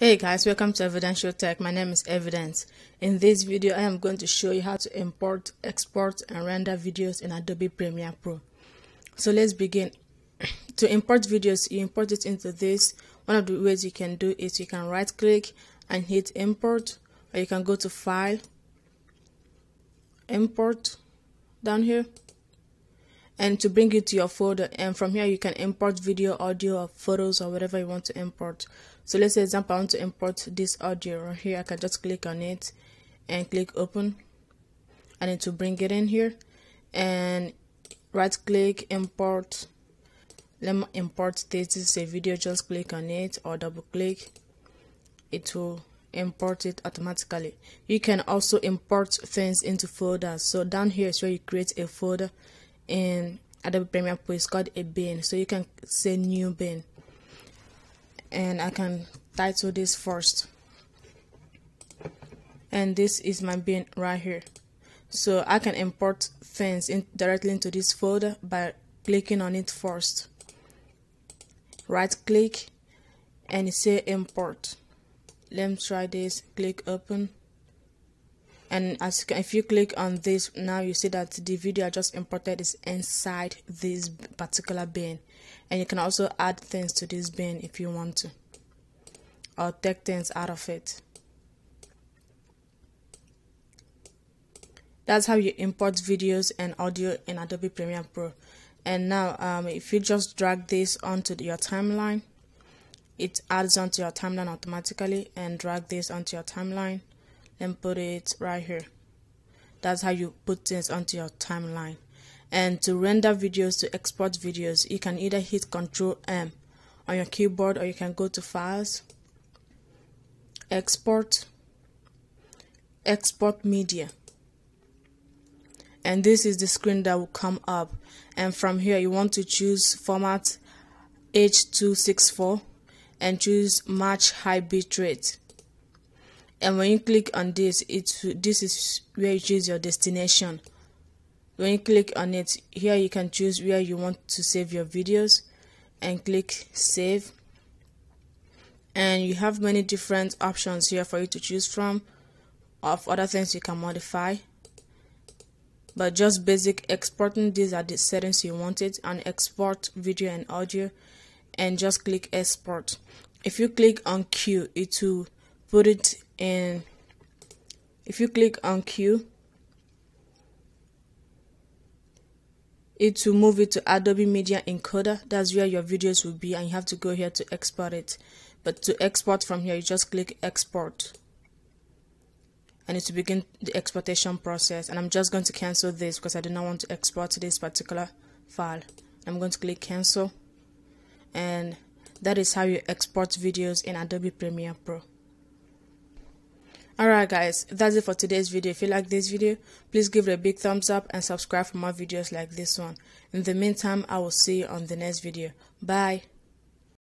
Hey guys, welcome to Evidential Tech. My name is Evidence. In this video, I am going to show you how to import, export, and render videos in Adobe Premiere Pro. So let's begin. To import videos, you import it into this. One of the ways you can do is you can right click and hit import, or you can go to File, Import down here, and to bring it to your folder. And from here you can import video, audio, or photos, or whatever you want to import. So let's say, example, I want to import this audio right here. I can just click on it and click open, and it will bring it in here. And right click, import. Let me import this. This is a video. Just click on it or double click. It will import it automatically. You can also import things into folders. So down here is where you create a folder in Adobe Premiere Pro. It's called a bin. So you can say new bin, and I can title this first, and this is my bin right here. So I can import things directly into this folder by clicking on it first. Right click and say import. Let me try this. Click open, and if you click on this, now you see that the video I just imported is inside this particular bin. And you can also add things to this bin if you want to, or take things out of it. That's how you import videos and audio in Adobe Premiere Pro. And now if you just drag this onto your timeline, it adds onto your timeline automatically. And drag this onto your timeline and put it right here. That's how you put things onto your timeline. And to render videos, to export videos, you can either hit Ctrl M on your keyboard, or you can go to Files, Export, Export Media. And this is the screen that will come up. And from here, you want to choose Format H.264 and choose Match High Bitrate. And when you click on this, this is where you choose your destination. When you click on it, here you can choose where you want to save your videos and click Save. And you have many different options here for you to choose from, of other things you can modify. But just basic exporting, these are the settings you wanted, and export video and audio, and just click export. If you click on Q, it will put it in. If you click on Q, it will move it to Adobe Media Encoder. That's where your videos will be, and you have to go here to export it. But to export from here, you just click export, and it will begin the exportation process. And I'm just going to cancel this because I do not want to export this particular file. I'm going to click cancel, and that is how you export videos in Adobe Premiere Pro. Alright guys, that's it for today's video. If you like this video, please give it a big thumbs up and subscribe for more videos like this one. In the meantime, I will see you on the next video. Bye.